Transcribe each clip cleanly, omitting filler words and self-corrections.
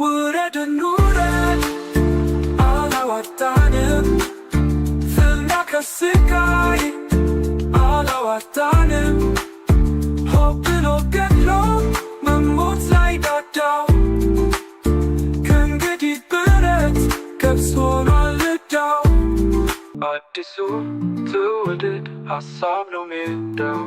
ውረድ እንውረድ አላዋጣንም ፍና ከስቃይ አላዋጣንም ሆብሎ ገድሎ መሞት ላይ ዳዳው ከእንግዲህ ብረት ገብስ ሆኗል ዕዳው አዲሱ ትውልድ ሀሳብ ነው ሜዳው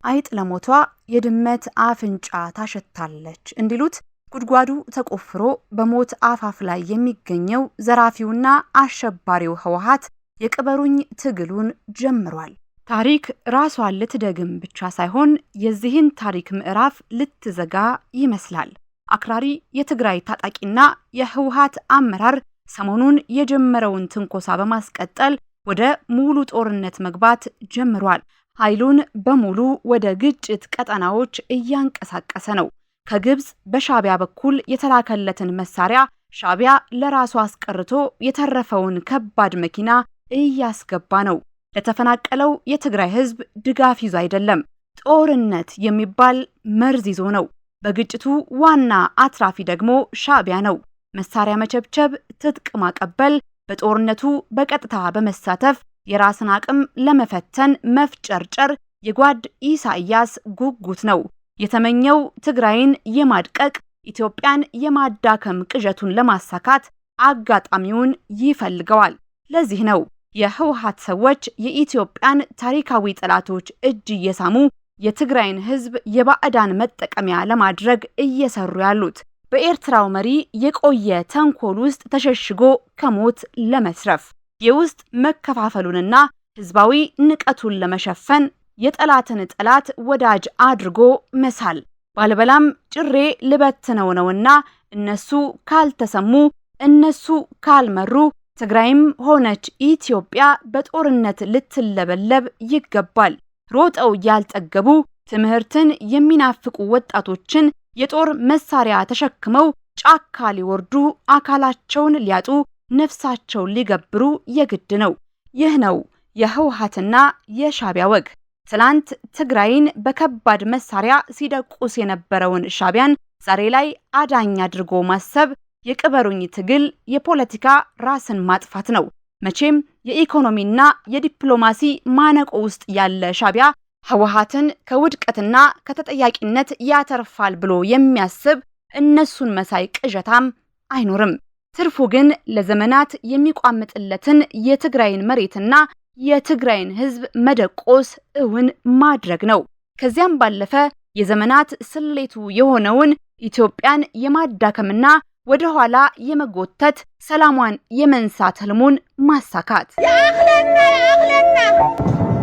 አይጥ ለሞቷ የድመት አፍንጫ ታሸታለች እንዲሉት ጉድጓዱ ተቆፍሮ በሞት አፋፍ ላይ የሚገኘው ዘራፊውና አሸባሪው ህወሓት የቅበሩኝ ትግሉን ጀምሯል። ታሪክ ራሷን ልትደግም ብቻ ሳይሆን የዚህን ታሪክ ምዕራፍ ልትዘጋ ይመስላል። አክራሪ የትግራይ ታጣቂና የህወሓት አመራር ሰሞኑን የጀመረውን ትንኮሳ በማስቀጠል ወደ ሙሉ ጦርነት መግባት ጀምሯል። ኃይሉን በሙሉ ወደ ግጭት ቀጠናዎች እያንቀሳቀሰ ነው። ከግብጽ በሻቢያ በኩል የተላከለትን መሳሪያ ሻቢያ ለራሱ አስቀርቶ የተረፈውን ከባድ መኪና እያስገባ ነው። ለተፈናቀለው የትግራይ ህዝብ ድጋፍ ይዞ አይደለም፣ ጦርነት የሚባል መርዝ ይዞ ነው። በግጭቱ ዋና አትራፊ ደግሞ ሻቢያ ነው። መሳሪያ መቸብቸብ፣ ትጥቅ ማቀበል፣ በጦርነቱ በቀጥታ በመሳተፍ የራስን አቅም ለመፈተን መፍጨርጨር የጓድ ኢሳያስ ጉጉት ነው። የተመኘው ትግራይን የማድቀቅ ኢትዮጵያን የማዳከም ቅዠቱን ለማሳካት አጋጣሚውን ይፈልገዋል። ለዚህ ነው የህወሓት ሰዎች የኢትዮጵያን ታሪካዊ ጠላቶች እጅ እየሳሙ የትግራይን ህዝብ የባዕዳን መጠቀሚያ ለማድረግ እየሰሩ ያሉት። በኤርትራው መሪ የቆየ ተንኮል ውስጥ ተሸሽጎ ከሞት ለመስረፍ የውስጥ መከፋፈሉንና ህዝባዊ ንቀቱን ለመሸፈን የጠላትን ጠላት ወዳጅ አድርጎ መሳል ባልበላም ጭሬ ልበትነው ነውና እነሱ ካልተሰሙ እነሱ ካልመሩ ትግራይም ሆነች ኢትዮጵያ በጦርነት ልትለበለብ ይገባል። ሮጠው ያልጠገቡ ትምህርትን የሚናፍቁ ወጣቶችን የጦር መሳሪያ ተሸክመው ጫካ ሊወርዱ አካላቸውን ሊያጡ ነፍሳቸውን ሊገብሩ የግድ ነው። ይህ ነው የህወሓትና የሻቢያ ወግ። ትላንት ትግራይን በከባድ መሳሪያ ሲደቁስ የነበረውን ሻቢያን ዛሬ ላይ አዳኝ አድርጎ ማሰብ የቅበሩኝ ትግል የፖለቲካ ራስን ማጥፋት ነው። መቼም የኢኮኖሚና የዲፕሎማሲ ማነቆ ውስጥ ያለ ሻቢያ ህወሓትን ከውድቀትና ከተጠያቂነት ያተርፋል ብሎ የሚያስብ እነሱን መሳይ ቅዠታም አይኖርም። ትርፉ ግን ለዘመናት የሚቋምጥለትን የትግራይን መሬትና የትግራይን ህዝብ መደቆስ እውን ማድረግ ነው። ከዚያም ባለፈ የዘመናት ስሌቱ የሆነውን ኢትዮጵያን የማዳከምና ወደ ኋላ የመጎተት ሰላሟን የመንሳት ህልሙን ማሳካት ያአክለና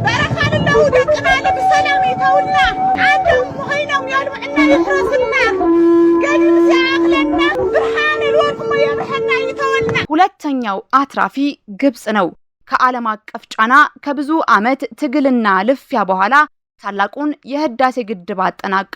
በረካልለው ደቅና ለሰላም ይተውና አንደም ሆይነው ያልውዕና ይፍረስና ገድም ያአክለና ብርሃን ልወርቅ የብርሃና ይተውና። ሁለተኛው አትራፊ ግብጽ ነው። ከዓለም አቀፍ ጫና ከብዙ ዓመት ትግልና ልፍያ በኋላ ታላቁን የህዳሴ ግድብ አጠናቃ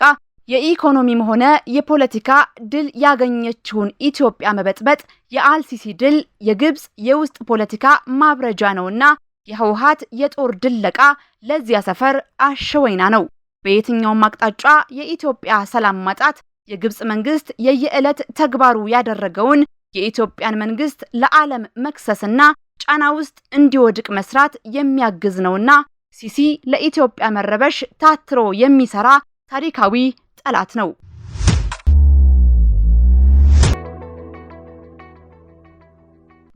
የኢኮኖሚም ሆነ የፖለቲካ ድል ያገኘችውን ኢትዮጵያ መበጥበጥ የአልሲሲ ድል የግብጽ የውስጥ ፖለቲካ ማብረጃ ነውና የህወሓት የጦር ድለቃ ለዚያ ሰፈር አሸወይና ነው። በየትኛውም አቅጣጫ የኢትዮጵያ ሰላም ማጣት የግብጽ መንግስት የየዕለት ተግባሩ ያደረገውን የኢትዮጵያን መንግስት ለዓለም መክሰስና ጫና ውስጥ እንዲወድቅ መስራት የሚያግዝ ነውና ሲሲ ለኢትዮጵያ መረበሽ ታትሮ የሚሰራ ታሪካዊ ጠላት ነው።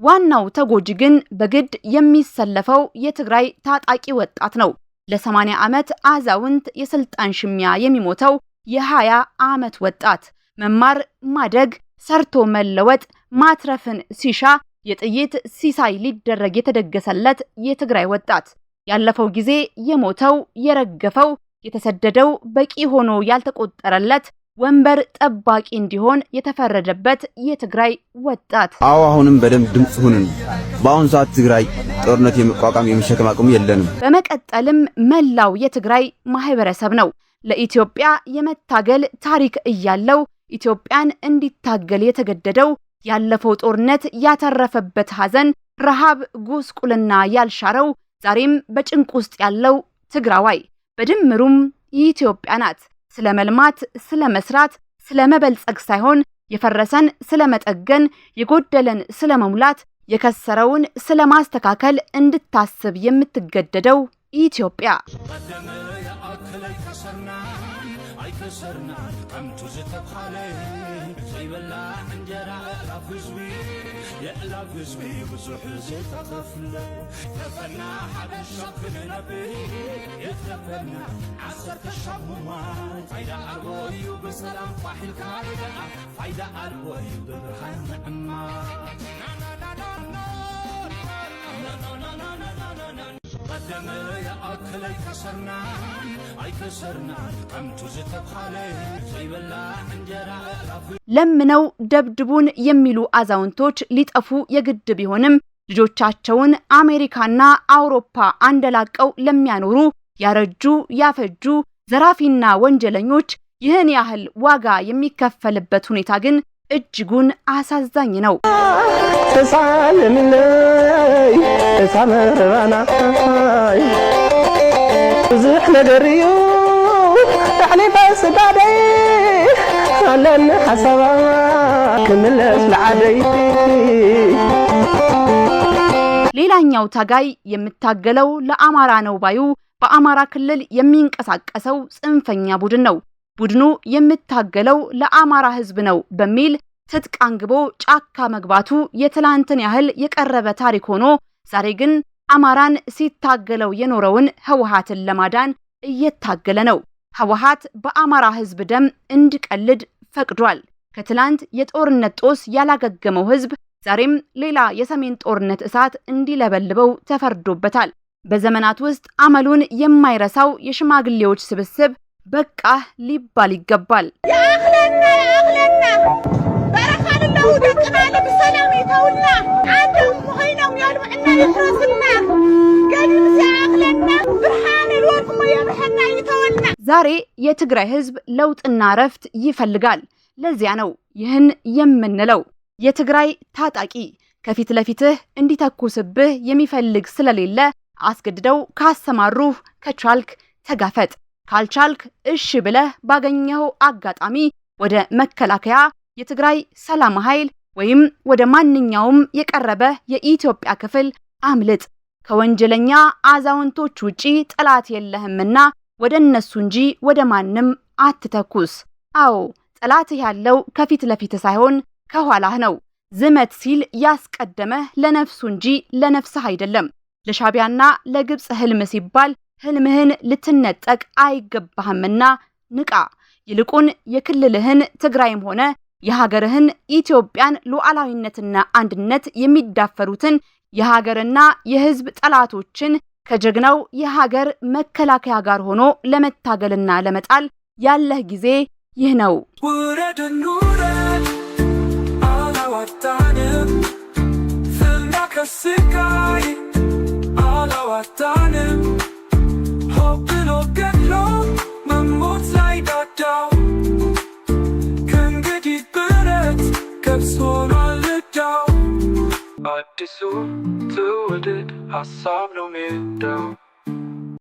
ዋናው ተጎጂ ግን በግድ የሚሰለፈው የትግራይ ታጣቂ ወጣት ነው። ለ80 ዓመት አዛውንት የስልጣን ሽሚያ የሚሞተው የ20 ዓመት ወጣት መማር፣ ማደግ፣ ሰርቶ መለወጥ፣ ማትረፍን ሲሻ የጥይት ሲሳይ ሊደረግ የተደገሰለት የትግራይ ወጣት ያለፈው ጊዜ የሞተው የረገፈው የተሰደደው በቂ ሆኖ ያልተቆጠረለት ወንበር ጠባቂ እንዲሆን የተፈረደበት የትግራይ ወጣት አሁንም በደም ድምጽ ሁነን በአሁን ሰዓት ትግራይ ጦርነት የመቋቋም የመሸከም አቅሙ የለንም። በመቀጠልም መላው የትግራይ ማህበረሰብ ነው ለኢትዮጵያ የመታገል ታሪክ እያለው ኢትዮጵያን እንዲታገል የተገደደው ያለፈው ጦርነት ያተረፈበት ሐዘን፣ ረሃብ፣ ጉስቁልና ያልሻረው ዛሬም በጭንቅ ውስጥ ያለው ትግራዋይ በድምሩም ኢትዮጵያ ናት። ስለመልማት፣ ስለመስራት፣ ስለመበልጸግ ሳይሆን የፈረሰን ስለመጠገን፣ የጎደለን ስለመሙላት፣ የከሰረውን ስለማስተካከል እንድታስብ የምትገደደው ኢትዮጵያ ለምነው ደብድቡን የሚሉ አዛውንቶች ሊጠፉ የግድ ቢሆንም ልጆቻቸውን አሜሪካና አውሮፓ አንደላቀው ለሚያኖሩ ያረጁ ያፈጁ ዘራፊና ወንጀለኞች ይህን ያህል ዋጋ የሚከፈልበት ሁኔታ ግን እጅጉን አሳዛኝ ነው። ዝህ ነገርዩ ታኒ ባስዳዴ አለን ሐሳባ ከመለስ ለዓደይ ሌላኛው ታጋይ የምታገለው ለአማራ ነው ባዩ በአማራ ክልል የሚንቀሳቀሰው ጽንፈኛ ቡድን ነው። ቡድኑ የምታገለው ለአማራ ሕዝብ ነው በሚል ትጥቅ አንግቦ ጫካ መግባቱ የትላንትን ያህል የቀረበ ታሪክ ሆኖ ዛሬ ግን አማራን ሲታገለው የኖረውን ህወሓትን ለማዳን እየታገለ ነው። ህወሓት በአማራ ሕዝብ ደም እንዲቀልድ ፈቅዷል። ከትላንት የጦርነት ጦስ ያላገገመው ሕዝብ ዛሬም ሌላ የሰሜን ጦርነት እሳት እንዲለበልበው ተፈርዶበታል። በዘመናት ውስጥ አመሉን የማይረሳው የሽማግሌዎች ስብስብ በቃ ሊባል ይገባል። ያአኽለና በረኻንለው ደቅና ለብሰላም ይተውና አንደም ሆይነው ያልምዕና ይፍረስና ገድም ሲያአኽለና ብርሃን ልወርቅ የብሐና ይተውና። ዛሬ የትግራይ ህዝብ ለውጥና ረፍት ይፈልጋል። ለዚያ ነው ይህን የምንለው። የትግራይ ታጣቂ ከፊት ለፊትህ እንዲተኩስብህ የሚፈልግ ስለሌለ አስገድደው ካሰማሩህ ከቻልክ ተጋፈጥ፣ ካልቻልክ እሺ ብለህ ባገኘው አጋጣሚ ወደ መከላከያ፣ የትግራይ ሰላም ኃይል ወይም ወደ ማንኛውም የቀረበ የኢትዮጵያ ክፍል አምልጥ። ከወንጀለኛ አዛውንቶች ውጪ ጠላት የለህምና ወደ እነሱ እንጂ ወደ ማንም አትተኩስ። አዎ ጠላትህ ያለው ከፊት ለፊት ሳይሆን ከኋላህ ነው። ዝመት ሲል ያስቀደመህ ለነፍሱ እንጂ ለነፍስህ አይደለም። ለሻቢያና ለግብጽ ህልም ሲባል ህልምህን ልትነጠቅ አይገባህምና ንቃ። ይልቁን የክልልህን ትግራይም ሆነ የሀገርህን ኢትዮጵያን ሉዓላዊነትና አንድነት የሚዳፈሩትን የሀገርና የህዝብ ጠላቶችን ከጀግናው የሀገር መከላከያ ጋር ሆኖ ለመታገልና ለመጣል ያለህ ጊዜ ይህ ነው። አላዋጣንም ፍና ከስቃይ አላዋጣንም ሆብሎ ገድሎ መሞት ላይ ዳዳው ከእንግዲህ ብረት ገብስ ሆኗል ዕዳው አዲሱ ትውልድ ሀሳብ ነው ሜዳው